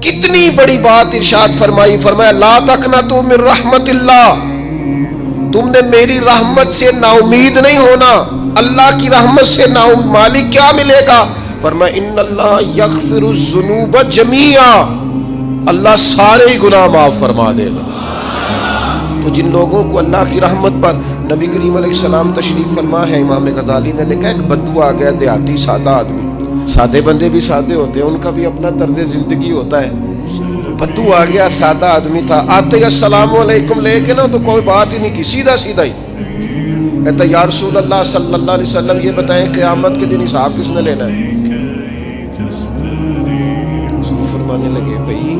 کتنی بڑی بات ارشاد فرمائی، فرمایا لا تقنطوا من رحمت اللہ، تم نے میری رحمت سے نا امید نہیں ہونا، اللہ کی رحمت سے نا مالک کیا ملے گا؟ فرمایا ان اللہ یغفر الذنوب جمیعا، اللہ سارے ہی گناہ معاف فرما دے گا۔ تو جن لوگوں کو اللہ کی رحمت پر نبی کریم علیہ السلام تشریف فرما ہے، امام غزالی نے لکھا ایک بدو آ گیا، دیہاتی سادہ آدمی، سادے بندے بھی سادے ہوتے ہیں، ان کا بھی اپنا طرز زندگی ہوتا ہے۔ بدو آ گیا، سادہ آدمی تھا، آتے ہی السلام علیکم لے کے نا تو کوئی بات ہی نہیں کی، سیدھا سیدھا ہی کہتا یا رسول اللہ صلی اللہ علیہ وسلم یہ بتائیں قیامت کے دن حساب کس نے لینا ہے؟ رسول فرمانے لگے بھئی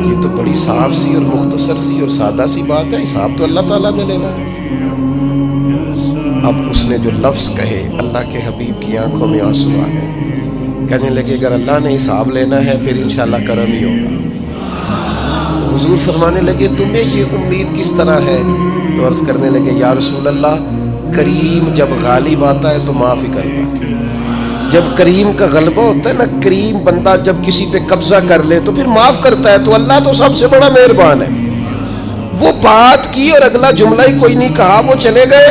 یہ تو بڑی صاف سی اور مختصر سی اور سادہ سی بات ہے، حساب تو اللہ تعالیٰ نے لینا ہے۔ اب اس نے جو لفظ کہے اللہ کے حبیب کی آنکھوں میں آنسو آ گئے، کہنے لگے اگر اللہ نے حساب لینا ہے پھر انشاءاللہ کرم ہی ہوگا۔ تو حضور فرمانے لگے تمہیں یہ امید کس طرح ہے؟ تو عرض کرنے لگے یا رسول اللہ کریم جب غالب آتا ہے تو معاف ہی کرتا ہے، جب کریم کا غلبہ ہوتا ہے نا، کریم بندہ جب کسی پہ قبضہ کر لے تو پھر معاف کرتا ہے، تو اللہ تو سب سے بڑا مہربان ہے۔ وہ بات کی اور اگلا جملہ ہی کوئی نہیں کہا، وہ چلے گئے۔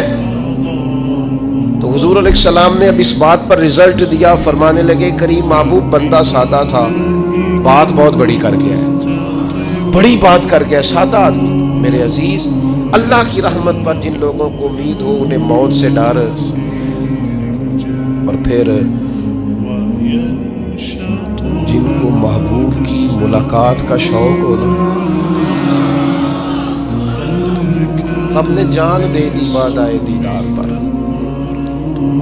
تو حضور علیہ السلام نے اب اس بات پر رزلٹ دیا، فرمانے لگے کریم محبوب بندہ سادہ تھا، بات بہت بڑی کر گیا ہے، بڑی بات کر گیا، سادہ آدمی۔ میرے عزیز، اللہ کی رحمت پر جن لوگوں کو امید ہو، انہیں موت سے ڈر، اور پھر جن کو محبوب کی ملاقات کا شوق ہو نا، ہم نے جان دے دی وعدہ دیدار پر،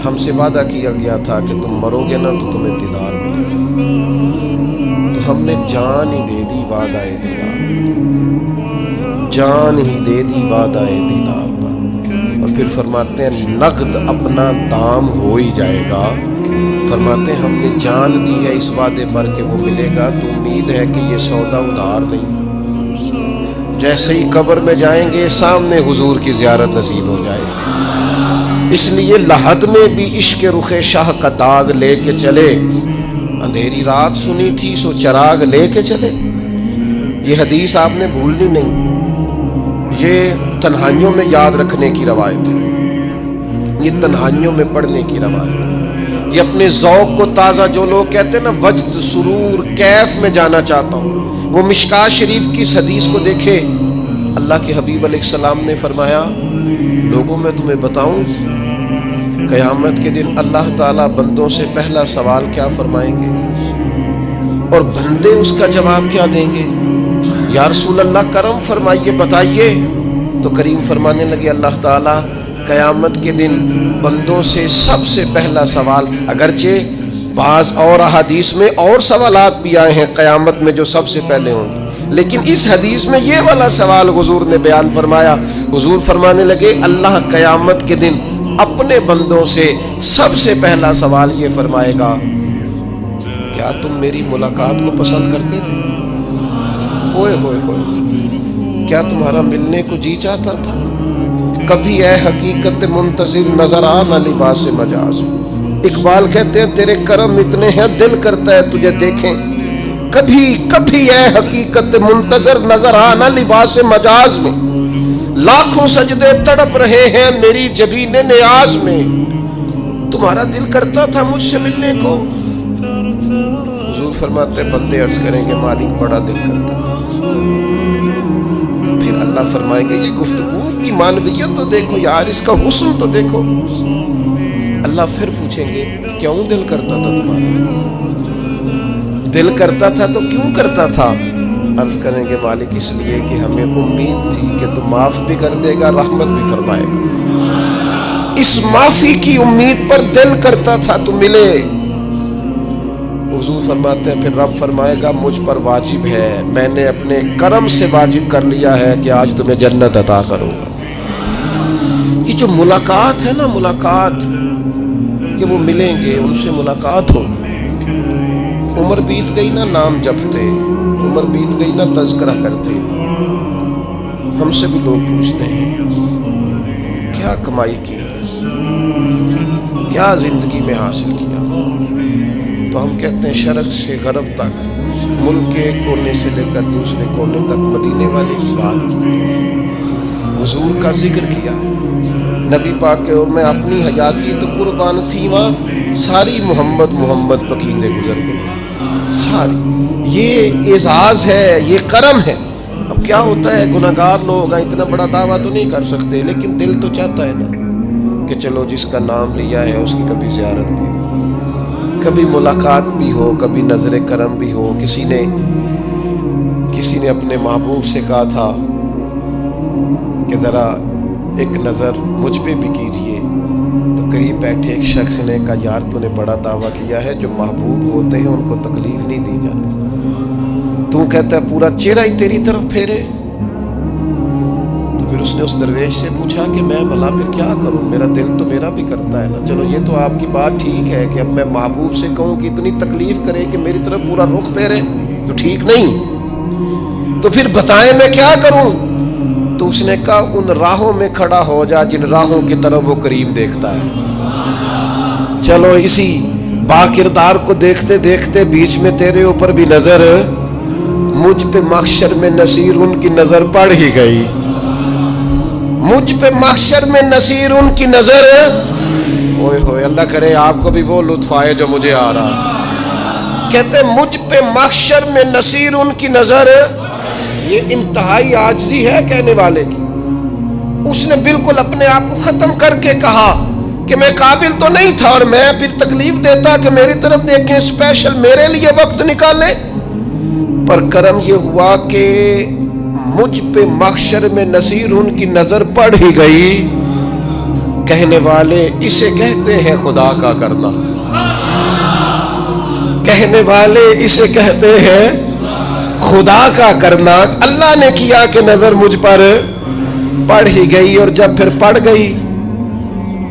ہم سے وعدہ کیا گیا تھا کہ تم مرو گے نا تو تمہیں دیدار ملے گا، تو ہم نے جان ہی دے دی وعدہ دیدار، جان ہی دے دی وعدہ دیدار پر۔ اور پھر فرماتے ہیں نقد اپنا دام ہو ہی جائے گا، فرماتے ہیں ہم نے جان دی ہے اس وعدے پر کہ وہ ملے گا، تو امید ہے کہ یہ سودا ادھار نہیں، جیسے ہی قبر میں جائیں گے سامنے حضور کی زیارت نصیب ہو جائے گی۔ اس لیے لحد میں بھی عشق رخ شاہ کا داغ لے کے چلے، اندھیری رات سنی تھی سو چراغ لے کے چلے۔ یہ حدیث آپ نے بھولنی نہیں، یہ تنہائیوں میں یاد رکھنے کی روایت ہے، یہ تنہائیوں میں پڑھنے کی روایت ہے، یہ اپنے ذوق کو تازہ، جو لوگ کہتے ہیں نا وجد سرور کیف میں جانا چاہتا ہوں، وہ مشکات شریف کی اس حدیث کو دیکھے۔ اللہ کے حبیب علیہ السلام نے فرمایا لوگوں میں تمہیں بتاؤں قیامت کے دن اللہ تعالیٰ بندوں سے پہلا سوال کیا فرمائیں گے اور بندے اس کا جواب کیا دیں گے؟ یا رسول اللہ کرم فرمائیے، بتائیے۔ تو کریم فرمانے لگے اللہ تعالیٰ قیامت کے دن بندوں سے سب سے پہلا سوال، اگرچہ بعض اور احادیث میں اور سوالات بھی آئے ہیں قیامت میں جو سب سے پہلے ہوں گے، لیکن اس حدیث میں یہ والا سوال حضور نے بیان فرمایا۔ حضور فرمانے لگے اللہ قیامت کے دن اپنے بندوں سے سب سے پہلا سوال یہ فرمائے گا کیا تم میری ملاقات کو پسند کرتے تھے؟ اوئے ہوئے ہوئے، کیا تمہارا ملنے کو جی چاہتا تھا؟ کبھی اے حقیقت منتظر نظر آ نہ لباس مجاز۔ اقبال کہتے ہیں تیرے کرم اتنے ہیں دل کرتا ہے تجھے دیکھیں، کبھی کبھی اے حقیقت منتظر نظر آ نہ لباس مجاز میں، لاکھوں سجدے تڑپ رہے ہیں میری جبین نیاز میں، تمہارا دل کرتا تھا مجھ سے ملنے کو؟ حضور فرماتے بندے عرض کریں گے مالک بڑا دل کرتا تھا۔ پھر اللہ فرمائے گا یہ گفتگو کی معنویت تو دیکھو یار، اس کا حسن تو دیکھو۔ اللہ پھر پوچھیں گے کیوں دل کرتا تھا تمہارا؟ دل کرتا تھا تو کیوں کرتا تھا؟ عرض کریں گے مالک اس لیے کہ ہمیں امید تھی کہ تو معاف بھی کر دے گا، رحمت بھی فرمائے گا، اس معافی کی امید پر دل کرتا تھا تو ملے۔ حضور فرماتے ہیں پھر رب فرمائے گا مجھ پر واجب ہے، میں نے اپنے کرم سے واجب کر لیا ہے کہ آج تمہیں جنت عطا کروں گا۔ یہ جو ملاقات ہے نا، ملاقات کہ وہ ملیں گے، ان سے ملاقات ہو، عمر بیت گئی نا نام جپتے، عمر بیت گئی نا تذکرہ کرتے، ہم سے بھی لوگ پوچھتے ہیں کیا کمائی کی، کیا زندگی میں حاصل کیا، تو ہم کہتے ہیں شرق سے غرب تک ملک کے کونے سے لے کر دوسرے کونے تک مدینے والے کی بات کی، حضور کا ذکر کیا، نبی پاک کے اور میں اپنی حیاتی تو قربان تھی، وہاں ساری محمد محمد پکیلے گزر گئے ساری۔ یہ اعزاز ہے، یہ کرم ہے۔ اب کیا ہوتا ہے، گناہگار لوگ ہیں، اتنا بڑا دعویٰ تو نہیں کر سکتے، لیکن دل تو چاہتا ہے نا کہ چلو جس کا نام لیا ہے اس کی کبھی زیارت بھی ہو، کبھی ملاقات بھی ہو، کبھی نظر کرم بھی ہو۔ کسی نے اپنے محبوب سے کہا تھا کہ ذرا ایک نظر مجھ پہ بھی کیجئے، تو قریب بیٹھے ایک شخص نے کہا یار تو نے بڑا دعویٰ کیا ہے، جو محبوب ہوتے ہیں ان کو تکلیف نہیں دی جاتی، تو کہتا ہے پورا چہرہ ہی تیری طرف پھیرے۔ تو پھر اس نے اس درویش سے پوچھا کہ میں بھلا پھر کیا کروں، میرا دل تو میرا بھی کرتا ہے نا، چلو یہ تو آپ کی بات ٹھیک ہے کہ اب میں محبوب سے کہوں کہ اتنی تکلیف کرے کہ میری طرف پورا رخ پھیرے تو ٹھیک نہیں، تو پھر بتائیں میں کیا کروں؟ تو اس نے کہا ان راہوں میں کھڑا ہو جا جن راہوں کی طرف وہ کریم دیکھتا ہے۔ چلو اسی با کردار کو دیکھتے دیکھتے بیچ میں تیرے اوپر بھی نظر، مجھ پہ محشر میں نصیر ان کی نظر پڑ ہی گئی، مجھ پہ محشر میں نصیر ان کی نظر، اوئے ہوئے اللہ کرے آپ کو بھی وہ لطف آئے جو مجھے آ رہا۔ کہتے مجھ پہ محشر میں نصیر ان کی نظر، یہ انتہائی عاجزی ہے کہنے والے کی۔ اس نے بالکل اپنے آپ کو ختم کر کے کہا کہ میں قابل تو نہیں تھا، اور میں پھر تکلیف دیتا کہ میری طرف دیکھیں، اسپیشل میرے لیے وقت نکالیں، پر کرم یہ ہوا کہ مجھ پہ محشر میں نصیر ان کی نظر پڑ ہی گئی۔ کہنے والے اسے کہتے ہیں خدا کا کرنا، کہنے والے اسے کہتے ہیں خدا کا کرنا۔ اللہ نے کیا کہ نظر مجھ پر پڑ ہی گئی، اور جب پھر پڑ گئی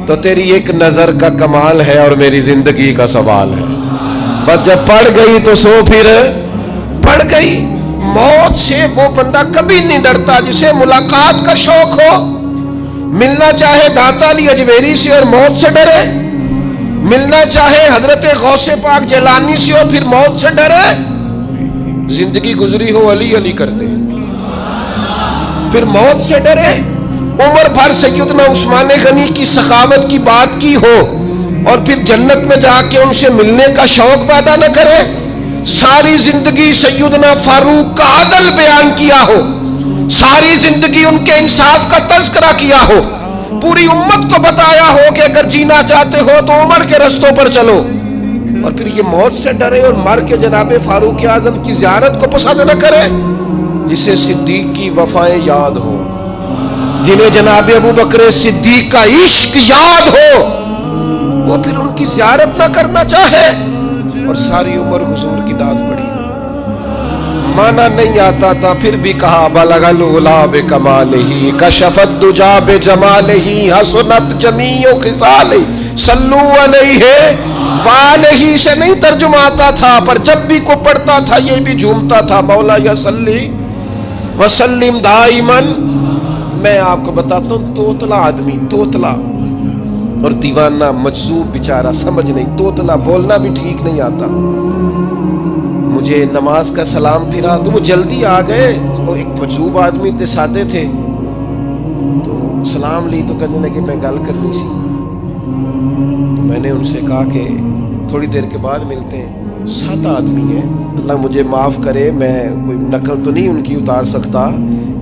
تو تیری ایک نظر کا کمال ہے اور میری زندگی کا سوال ہے، بس جب پڑ گئی تو سو پھر پڑ گئی۔ موت سے وہ بندہ کبھی نہیں ڈرتا جسے ملاقات کا شوق ہو، ملنا چاہے داتا علی اجمیری سے اور موت سے ڈرے، ملنا چاہے حضرت غوث پاک جیلانی سے اور پھر موت سے ڈرے، زندگی گزری ہو علی علی کرتے پھر موت سے ڈرے، عمر بھر سیدنا عثمان غنی کی سخاوت کی بات کی ہو اور پھر جنت میں جا کے ان سے ملنے کا شوق پیدا نہ کرے، ساری زندگی سیدنا فاروق کا عدل بیان کیا ہو، ساری زندگی ان کے انصاف کا تذکرہ کیا ہو، پوری امت کو بتایا ہو کہ اگر جینا چاہتے ہو تو عمر کے رستوں پر چلو، اور پھر یہ موت سے ڈرے اور مر کے جناب فاروق اعظم کی زیارت کو پسند نہ کرے۔ جسے صدیق کی وفائیں یاد ہو، جنہیں جناب ابو بکر صدیق کا عشق یاد ہو، وہ پھر ان کی زیارت نہ کرنا چاہے اور ساری عمر حضور کی نعت پڑھی۔ مانا نہیں آتا تھا پھر بھی کہا بلغ العلا بکمالہ کشف الدجا بجمالہ حسنت جمیع خصالہ صلو علیہ والہ سے نہیں ترجمہ آتا تھا، پر جب بھی کو پڑھتا تھا یہ بھی جھومتا تھا، مولا یا صلی وسلم دائماً۔ میں آپ کو بتاتا ہوں توتلا آدمی، توتلا اور دیوانہ مجذوب بیچارہ، سمجھ نہیں، توتلا بولنا بھی ٹھیک نہیں آتا۔ مجھے نماز کا سلام پھرا تو وہ جلدی آ گئے، اور ایک مجذوب آدمی تھے، سادے تھے، تو سلام لی تو کہنے لگے میں گل کرنی سی، تو میں نے ان سے کہا کہ تھوڑی دیر کے بعد ملتے ہیں۔ سادہ آدمی ہے، اللہ مجھے معاف کرے، میں کوئی نقل تو نہیں ان کی اتار سکتا،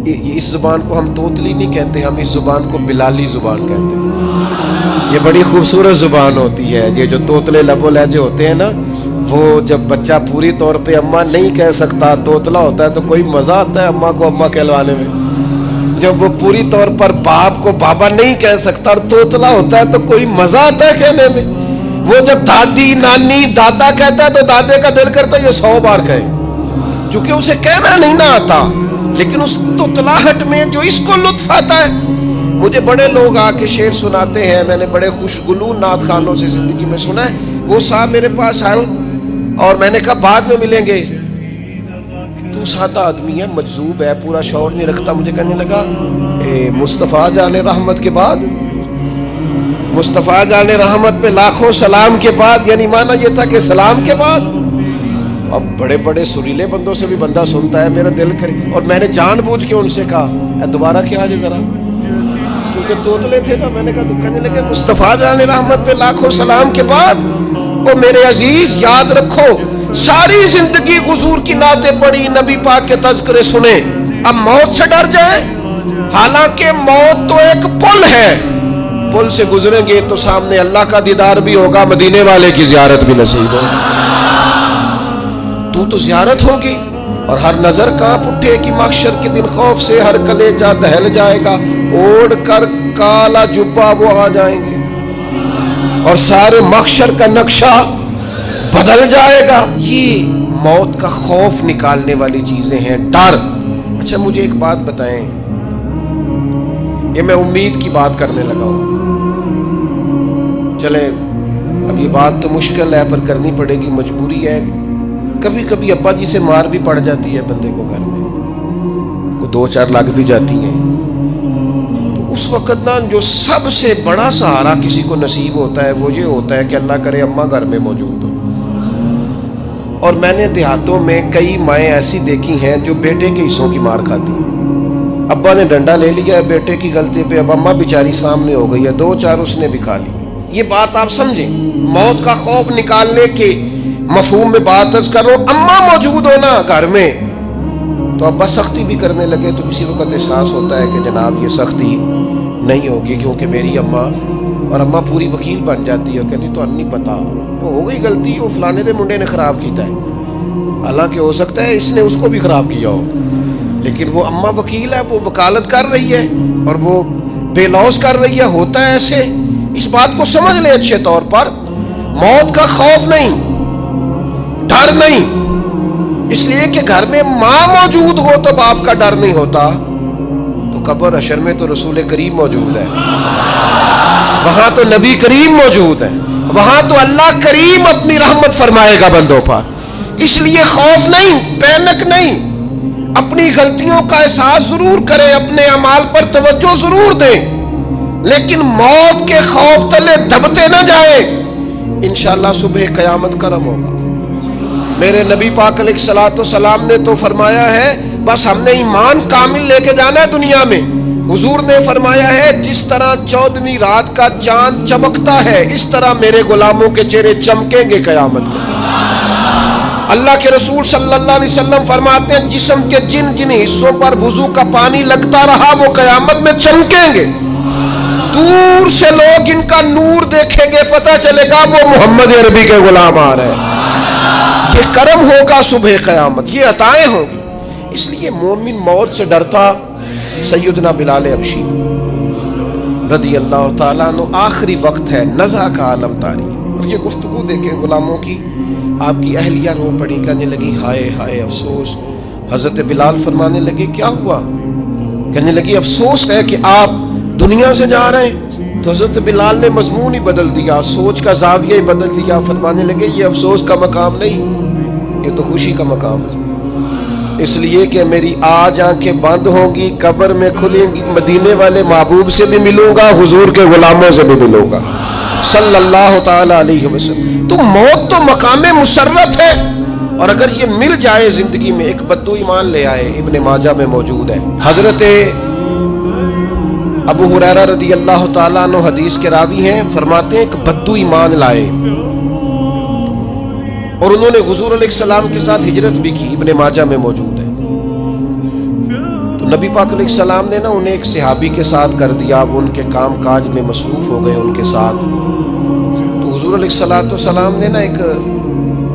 اس زبان کو ہم توتلی نہیں کہتے، ہم اس زبان کو بلالی زبان کہتے ہیں۔ یہ بڑی خوبصورت زبان ہوتی ہے، یہ جو توتلے لب و لہجے ہوتے ہیں نا، وہ جب بچہ پوری طور پہ اماں نہیں کہہ سکتا، توتلا ہوتا ہے تو کوئی مزہ آتا ہے اماں کو اماں کہلوانے میں۔ جب وہ پوری طور پر باپ کو بابا نہیں کہہ سکتا اور توتلا ہوتا ہے تو کوئی مزہ آتا ہے کہنے میں۔ وہ جب دادی نانی دادا کہتا ہے تو دادے کا دل کرتا ہے یہ 100 بار کہے، چونکہ اسے کہنا نہیں نہ آتا، لیکن اس توتلاہٹ میں جو اس کو لطف آتا ہے۔ مجھے بڑے لوگ آ کے شعر سناتے ہیں، میں نے بڑے خوشگلو نعت خانوں سے زندگی میں سنا ہے، وہ صاحب میرے پاس آئے اور میں نے کہا بعد میں ملیں گے، تو سادہ آدمی ہے، مجذوب ہے، پورا شعور نہیں رکھتا، مجھے کہنے لگا مصطفیٰ جان رحمت کے بعد، مصطفیٰ جان رحمت پہ لاکھوں سلام کے بعد، یعنی معنی یہ تھا کہ سلام کے بعد، اب بڑے بڑے سریلے بندوں سے بھی بندہ سنتا ہے میرا دل کرے، اور میں نے جان بوجھ کے ان سے کہا دوبارہ کیا جی ذرا، کیونکہ توتلے تھے نا. میں نے کہا تو کہنے لگے مصطفیٰ جان رحمت پہ لاکھوں سلام کے بعد او میرے عزیز یاد رکھو ساری زندگی حضور کی نعتیں پڑھی، نبی پاک کے تذکرے سنے، اب موت سے ڈر جائیں؟ حالانکہ موت تو ایک پل ہے، پل سے گزریں گے تو سامنے اللہ کا دیدار بھی ہوگا، مدینے والے کی زیارت بھی نصیب ہوگی. تو زیارت ہوگی اور ہر نظر کانپ اٹھے کہ محشر کے دن خوف سے ہر کلیجہ دہل جائے گا، اوڑھ کر کالا جبہ وہ آ جائیں گے اور سارے محشر کا نقشہ بدل جائے گا. یہ موت کا خوف نکالنے والی چیزیں ہیں، ڈر. اچھا مجھے ایک بات بتائیں، یہ میں امید کی بات کرنے لگا ہوں، چلے اب یہ بات تو مشکل ہے پر کرنی پڑے گی، مجبوری ہے. کبھی کبھی ابا جی سے مار بھی پڑ جاتی ہے بندے کو، گھر میں کو 2-4 لگ بھی جاتی ہیں، تو اس وقت نا جو سب سے بڑا سہارا کسی کو نصیب ہوتا ہے وہ یہ ہوتا ہے کہ اللہ کرے اماں گھر میں موجود ہو. اور میں نے دیہاتوں میں کئی مائیں ایسی دیکھی ہیں جو بیٹے کے حصوں کی مار کھاتی ہیں. ابا نے ڈنڈا لے لیا ہے بیٹے کی غلطی پہ، اب اماں بیچاری سامنے ہو گئی ہے، 2-4 اس نے بھی کھا لی. یہ بات آپ سمجھیں، موت کا خوف نکالنے کے مفہوم میں بات عرض کر رہا ہوں. اماں موجود ہونا گھر میں تو ابا سختی بھی کرنے لگے تو کسی وقت احساس ہوتا ہے کہ جناب یہ سختی نہیں ہوگی کیونکہ میری اماں، اور اماں پوری وکیل بن جاتی ہے، کہتی تو نہیں پتا وہ ہو گئی غلطی، وہ فلانے دے منڈے نے خراب کیتا ہے، حالانکہ ہو سکتا ہے اس نے اس کو بھی خراب کیا ہو، لیکن وہ اماں وکیل ہے، وہ وکالت کر رہی ہے اور وہ بے لوز کر رہی ہے. ہوتا ہے ایسے. اس بات کو سمجھ لے اچھے طور پر، موت کا خوف نہیں، ڈر نہیں، اس لیے کہ گھر میں ماں موجود ہو تو باپ کا ڈر نہیں ہوتا. تو قبر حشر میں تو رسول کریم موجود ہے، وہاں تو نبی کریم موجود ہے، وہاں تو اللہ کریم اپنی رحمت فرمائے گا بندوں پر. اس لیے خوف نہیں، پینک نہیں، اپنی غلطیوں کا احساس ضرور کریں، اپنے اعمال پر توجہ ضرور دیں، لیکن موت کے خوف تلے دبتے نہ جائیں. انشاءاللہ صبح قیامت کرم ہوگا. میرے نبی پاک علیہ الصلوۃ والسلام نے تو فرمایا ہے بس ہم نے ایمان کامل لے کے جانا ہے دنیا میں. حضور نے فرمایا ہے جس طرح 14ویں رات کا چاند چمکتا ہے اس طرح میرے غلاموں کے چہرے چمکیں گے قیامت میں. اللہ کے رسول صلی اللہ علیہ وسلم فرماتے ہیں جسم کے جن جن حصوں پر وضو کا پانی لگتا رہا وہ قیامت میں چمکیں گے. دور سے لوگ ان کا نور دیکھیں گے، پتہ چلے گا وہ محمد عربی کے غلام آ رہے ہیں. یہ کرم ہوگا صبح قیامت، یہ عطائیں ہوں گی. اس لیے مومن موت سے ڈرتا. سیدنا بلال حبشی رضی اللہ تعالیٰ عنہ، آخری وقت ہے، نزع کا عالم طاری، اور یہ گفتگو دیکھیں غلاموں کی. آپ کی اہلیہ رو پڑی، کہنے لگی ہائے ہائے افسوس. حضرت بلال فرمانے لگے کیا ہوا؟ کہنے لگی افسوس ہے کہ آپ دنیا سے جا رہے ہیں. تو حضرت بلال نے مضمون ہی بدل دیا، سوچ کا زاویہ ہی بدل دیا. فرمانے لگے یہ افسوس کا مقام نہیں، یہ تو خوشی کا مقام ہے. اس لیے کہ میری آج آنکھیں بند ہوں گی، قبر میں کھلیں گی، مدینے والے محبوب سے بھی ملوں گا، حضور کے غلاموں سے بھی ملوں گا صلی اللہ تعالی علیہ وسلم. تو موت تو مقام مسرت ہے، اور اگر یہ مل جائے زندگی میں. ایک بدو ایمان لے آئے، ابن ماجہ میں موجود ہے. حضرت ابو ہریرہ رضی اللہ تعالیٰ عنہ حدیث کے راوی ہیں، فرماتے ہیں ایک بدو ایمان لائے اور انہوں نے حضور علیہ السلام کے ساتھ ہجرت بھی کی. ابن ماجہ میں موجود ہے. تو نبی پاک علیہ السلام نے نا انہیں ایک صحابی کے ساتھ کر دیا، وہ ان کے کام کاج میں مصروف ہو گئے ان کے ساتھ. تو حضور علیہ السلام نے نا ایک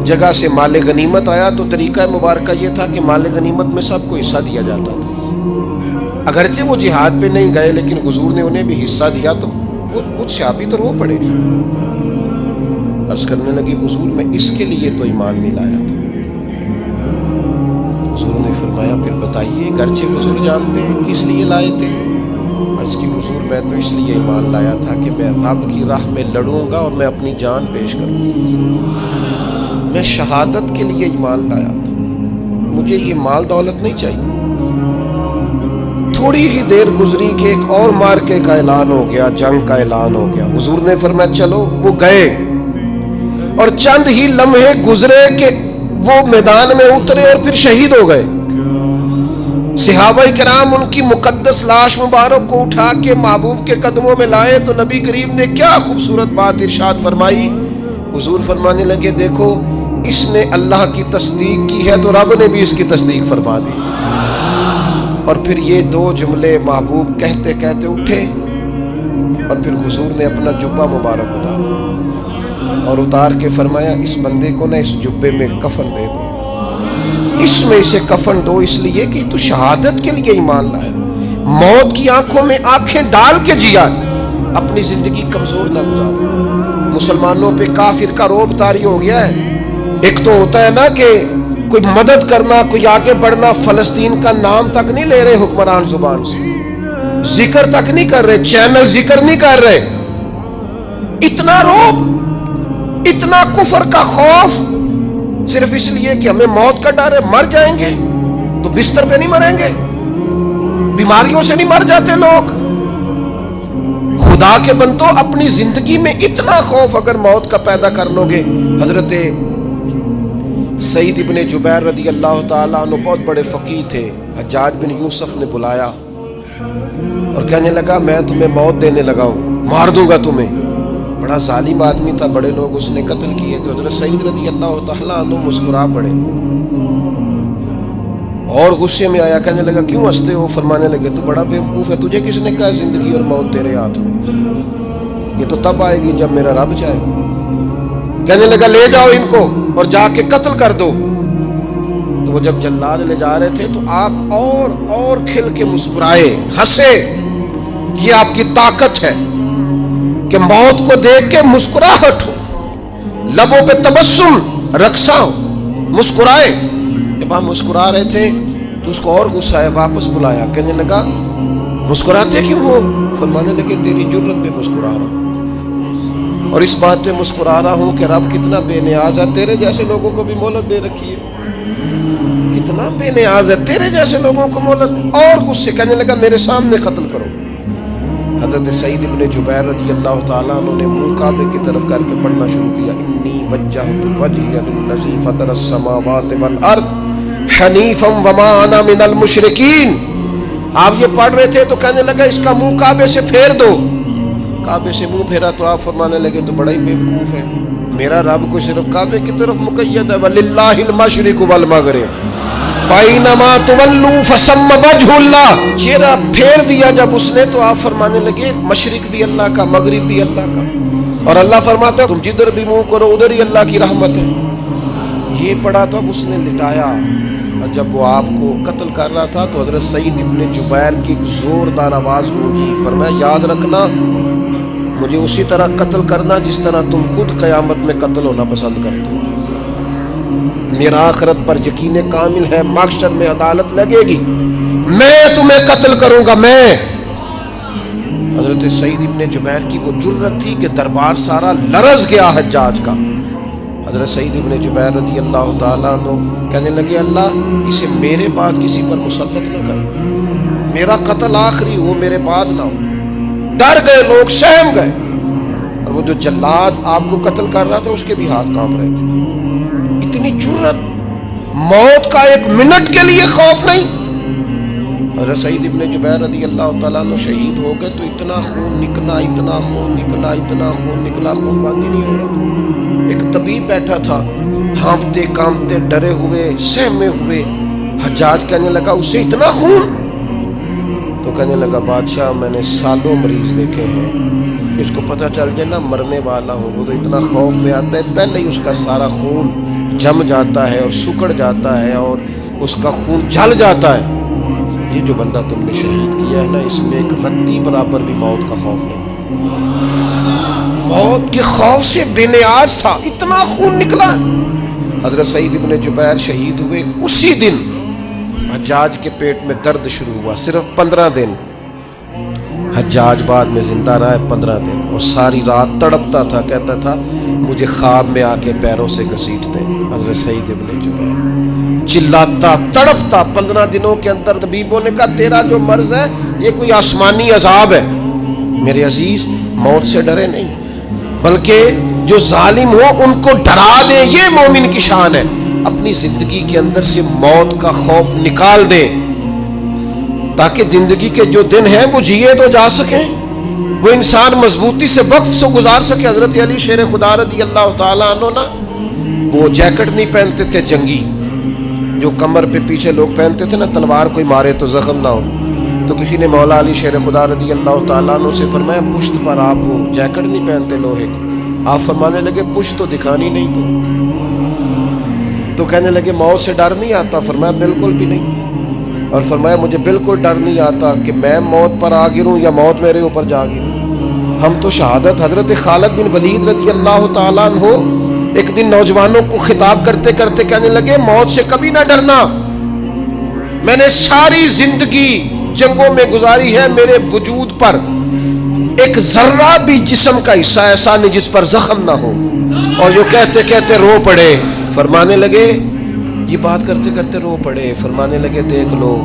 جگہ سے مال غنیمت آیا، تو طریقہ مبارکہ یہ تھا کہ مال غنیمت میں سب کو حصہ دیا جاتا تھا. اگرچہ وہ جہاد پہ نہیں گئے لیکن حضور نے انہیں بھی حصہ دیا. تو کچھ صحابی تو رو پڑے. عرض کرنے لگی حضور میں اس کے لیے تو ایمان نہیں لایا تھا. حضور نے فرمایا پھر بتائیے. گرچہ حضور جانتے ہیں کس لیے لائے تھے. عرض کی حضور میں تو اس لیے ایمان لایا تھا کہ میں رب کی راہ میں لڑوں گا اور میں اپنی جان پیش کروں گا. میں شہادت کے لیے ایمان لایا تھا، مجھے یہ مال دولت نہیں چاہیے. تھوڑی ہی دیر گزری کہ ایک اور مارکے کا اعلان ہو گیا، جنگ کا اعلان ہو گیا. حضور نے فرمایا چلو. وہ گئے اور چند ہی لمحے گزرے کہ وہ میدان میں اترے اور پھر شہید ہو گئے. صحابہ کرام ان کی مقدس لاش مبارک کو اٹھا کے محبوب کے قدموں میں لائے تو نبی کریم نے کیا خوبصورت بات ارشاد فرمائی. حضور فرمانے لگے دیکھو اس نے اللہ کی تصدیق کی ہے تو رب نے بھی اس کی تصدیق فرما دی. اور پھر یہ دو جملے محبوب کہتے کہتے اٹھے اور پھر حضور نے اپنا جبہ مبارک اتارا اور اتار کے فرمایا اس بندے کو نہ اس جبے میں کفن دے دو, اس میں اسے کفن دو, اس لیے کہ تو شہادت کے لیے ایمان لائے, موت کی آنکھوں میں آنکھیں ڈال کے جیا, اپنی زندگی کمزور نہ گزار. مسلمانوں پہ کافر کا رعب طاری ہو گیا ہے. ایک تو ہوتا ہے نا کہ کوئی مدد کرنا, کوئی آگے بڑھنا, فلسطین کا نام تک نہیں لے رہے حکمران زبان سے, ذکر تک نہیں کر رہے, چینل ذکر نہیں کر رہے. اتنا رعب, اتنا کفر کا خوف, صرف اس لیے کہ ہمیں موت کا ڈر ہے. مر جائیں گے تو بستر پہ نہیں مریں گے, بیماریوں سے نہیں مر جاتے لوگ. خدا کے بندو اپنی زندگی میں اتنا خوف اگر موت کا پیدا کر لو گے. حضرت سعید ابن جبیر رضی اللہ تعالیٰ عنہ بہت بڑے فقیہ تھے. حجاج بن یوسف نے بلایا اور کہنے لگا میں تمہیں موت دینے لگا ہوں, مار دوں گا تمہیں. بڑا ظالم آدمی تھا, بڑے لوگ اس نے قتل کیے تھے. حضرت سعید رضی اللہ تعالیٰ عنہ مسکرا پڑے اور غصے میں آیا, کہنے لگا کیوں ہنستے ہو؟ فرمانے لگے تو بڑا بیوقوف ہے, تجھے کس نے کہا زندگی اور موت تیرے ہاتھ میں, یہ تو تب آئے گی جب میرا رب چاہے. کہنے لگا لے جاؤ ان کو اور جا کے قتل کر دو. تو وہ جب جلاد لے جا رہے تھے تو آپ اور کھل کے مسکرائے, ہنسے. یہ آپ کی طاقت ہے کہ موت کو دیکھ کے مسکراہٹ ہو, لبوں پہ تبسم, رقصہ ہو, مسکرائے. جب آپ مسکرا رہے تھے تو اس کو اور غصہ ہے, واپس بلایا. کہنے لگا مسکراتے کیوں ہو؟ فرمانے لگے تیری جرت پہ مسکرا رہا ہوں, اور اس بات پہ مسکرا رہا ہوں کہ رب کتنا بے نیاز ہے, تیرے جیسے لوگوں کو بھی مہلت دے رکھی ہے. کتنا بے نیاز ہے, تیرے جیسے لوگوں کو مہلت. اور غصے, کہنے لگا میرے سامنے قتل کرو. حضرت سعید ابن جبیر رضی اللہ تعالیٰ عنہ نے منہ کعبے کی طرف کر کے پڑھنا شروع کیا, انی وجہت وجہی للذی فطر السماوات والارض حنیفا وما انا من المشرکین. آپ یہ پڑھ رہے تھے تو کہنے لگا اس کا منہ کعبے سے پھیر دو. کعبے سے منہ پھیرا تو آپ فرمانے لگے تو بڑا ہی بیوقوف ہے, میرا رب کو صرف کعبے کی طرف مقید ہے. وَلِلَّهِ الْمَشْرِقُ وَالْمَغْرِبُ فَأَيْنَمَا تُوَلُّوا فَثَمَّ وَجْهُ اللَّهِ. چہرہ پھیر دیا جب اس نے تو آپ فرمانے لگے مشرق بھی اللہ کا, مغرب بھی اللہ کا. اور اللہ فرماتا ہے تم جدھر بھی منہ کرو ادھر ہی اللہ کی رحمت ہے. یہ پڑھا تو اب اس نے لٹایا, اور جب وہ آپ کو قتل کر رہا تھا تو حضرت سعید ابن جبیر کی ایک زوردار آواز گونجی. فرمایا یاد رکھنا مجھے اسی طرح قتل کرنا جس طرح تم خود قیامت میں قتل ہونا پسند کرتے ہو. میرا آخرت پر یقین کامل ہے, محشر میں عدالت لگے گی, میں تمہیں قتل کروں گا. میں حضرت سعید ابن جبیر کی وہ جرت تھی کہ دربار سارا لرز گیا حجاج کا. حضرت سعید ابن جبیر رضی اللہ تعالیٰ عنہ کہنے لگے اللہ اسے میرے بعد کسی پر مسلط نہ کر, میرا قتل آخری ہو, میرے بعد نہ ہو. ڈر گئے لوگ, سہم گئے. اور وہ جو جلاد آپ کو قتل کر رہا تھا اس کے بھی ہاتھ کانپ رہے تھے. اتنی جرت, موت کا ایک منٹ کے لیے خوف نہیں. حضرت سعید ابن جبیر رضی اللہ تعالیٰ عنہ شہید ہو گئے تو اتنا خون نکلا, اتنا خون نکلا, اتنا خون نکلا, خون بند ہی نہیں ہو رہا. ایک طبیب بیٹھا تھا, ہانپتے کانپتے ڈرے ہوئے, سہمے ہوئے. حجاج کہنے لگا اسے اتنا خون؟ تو کہنے لگا بادشاہ میں نے سالوں مریض دیکھے ہیں, اس کو پتہ چل جائے نا مرنے والا ہوں وہ تو اتنا خوف میں آتا ہے, پہلے ہی اس کا سارا خون جم جاتا ہے اور سکڑ جاتا ہے اور اس کا خون جل جاتا ہے. یہ جو بندہ تم نے شہید کیا ہے نا اس میں ایک رتی برابر بھی موت کا خوف نہیں. موت کے خوف سے بے نیاز تھا, اتنا خون نکلا. حضرت سعید ابن جبیر شہید ہوئے اسی دن حجاج کے پیٹ میں درد شروع ہوا. صرف 15 دن حجاج بعد میں زندہ رہا ہے, 15 دن, اور ساری رات تڑپتا تھا, کہتا تھا مجھے خواب میں آ کے پیروں سے گھسیٹتے. حضرت سعید ابن جبیر چلاتا تڑپتا. 15 دنوں کے اندر طبیبوں نے کہا تیرا جو مرض ہے یہ کوئی آسمانی عذاب ہے. میرے عزیز موت سے ڈرے نہیں بلکہ جو ظالم ہو ان کو ڈرا دے, یہ مومن کی شان ہے. اپنی زندگی کے اندر سے موت کا خوف نکال دیں، تاکہ زندگی کے جو دن ہیں وہ جیے تو جا سکیں، وہ انسان مضبوطی سے وقت سے گزار سکے۔ حضرت علی شیر خدا رضی اللہ تعالیٰ عنہ نا وہ جیکٹ نہیں پہنتے تھے جنگی، جو کمر پہ پیچھے لوگ پہنتے تھے نا، تلوار کوئی مارے تو زخم نہ ہو، تو کسی نے مولا علی شیر خدا رضی اللہ تعالیٰ عنہ سے فرمایا پشت پر آپ وہ جیکٹ نہیں پہنتے لوہے کی؟ آپ فرمانے لگے پشت تو دکھانی نہیں تو کہنے لگے موت سے ڈر نہیں آتا؟ فرمایا بالکل بھی نہیں، اور فرمایا مجھے بالکل ڈر نہیں آتا کہ میں موت پر آ گروں یا موت میرے اوپر جا گروں۔ ہم تو شہادت حضرت خالد بن ولید رضی اللہ تعالیٰ عنہ ایک دن نوجوانوں کو خطاب کرتے کرتے کہنے لگے موت سے کبھی نہ ڈرنا، میں نے ساری زندگی جنگوں میں گزاری ہے، میرے وجود پر ایک ذرہ بھی جسم کا حصہ ایسا نہیں جس پر زخم نہ ہو۔ اور جو کہتے کہتے رو پڑے، فرمانے لگے یہ بات کرتے کرتے رو پڑے، فرمانے لگے دیکھ لو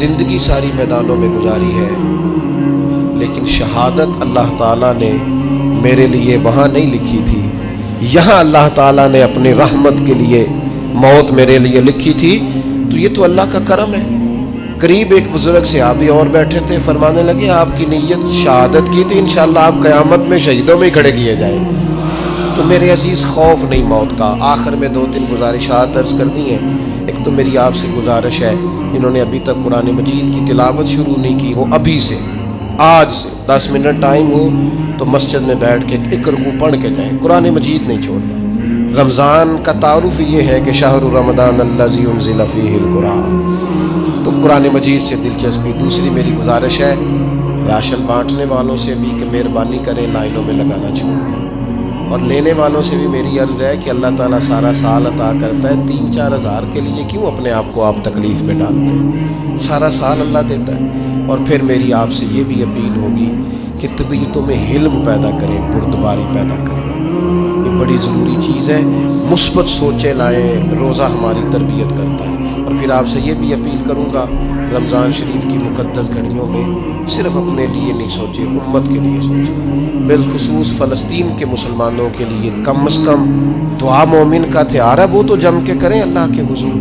زندگی ساری میدانوں میں گزاری ہے، لیکن شہادت اللہ تعالیٰ نے میرے لیے وہاں نہیں لکھی تھی، یہاں اللہ تعالیٰ نے اپنی رحمت کے لیے موت میرے لیے لکھی تھی، تو یہ تو اللہ کا کرم ہے۔ قریب ایک بزرگ صحابی اور بیٹھے تھے، فرمانے لگے آپ کی نیت شہادت کی تھی، انشاءاللہ آپ قیامت میں شہیدوں میں ہی کھڑے کیے جائیں گے۔ تو میرے عزیز خوف نہیں موت کا۔ آخر میں 2-3 گزارشات عرض کرنی ہے۔ ایک تو میری آپ سے گزارش ہے، جنہوں نے ابھی تک قرآن مجید کی تلاوت شروع نہیں کی، وہ ابھی سے آج سے 10 منٹ ٹائم ہو تو مسجد میں بیٹھ کے ایک رکوع پڑھ کے جائیں، قرآن مجید نہیں چھوڑنا۔ رمضان کا تعارف یہ ہے کہ شہر رمضان الذی انزل فیہ القرآن، تو قرآن مجید سے دلچسپی۔ دوسری میری گزارش ہے راشن بانٹنے والوں سے بھی کہ مہربانی کریں لائنوں میں لگانا چھوڑیں، اور لینے والوں سے بھی میری عرض ہے کہ اللہ تعالیٰ سارا سال عطا کرتا ہے، 3-4 ہزار کے لیے کیوں اپنے آپ کو آپ تکلیف میں ڈالتے ہیں؟ سارا سال اللہ دیتا ہے۔ اور پھر میری آپ سے یہ بھی اپیل ہوگی کہ طبیعتوں میں حلم پیدا کریں، بردباری پیدا کریں، یہ بڑی ضروری چیز ہے۔ مثبت سوچیں لائیں، روزہ ہماری تربیت کرتا ہے۔ اور پھر آپ سے یہ بھی اپیل کروں گا رمضان شریف کی مقدس گھڑیوں میں صرف اپنے لیے نہیں سوچیں، امت کے لیے سوچیں، بالخصوص فلسطین کے مسلمانوں کے لیے کم از کم دعا مومن کا ہتھیار ہے، وہ تو جم کے کریں اللہ کے حضور۔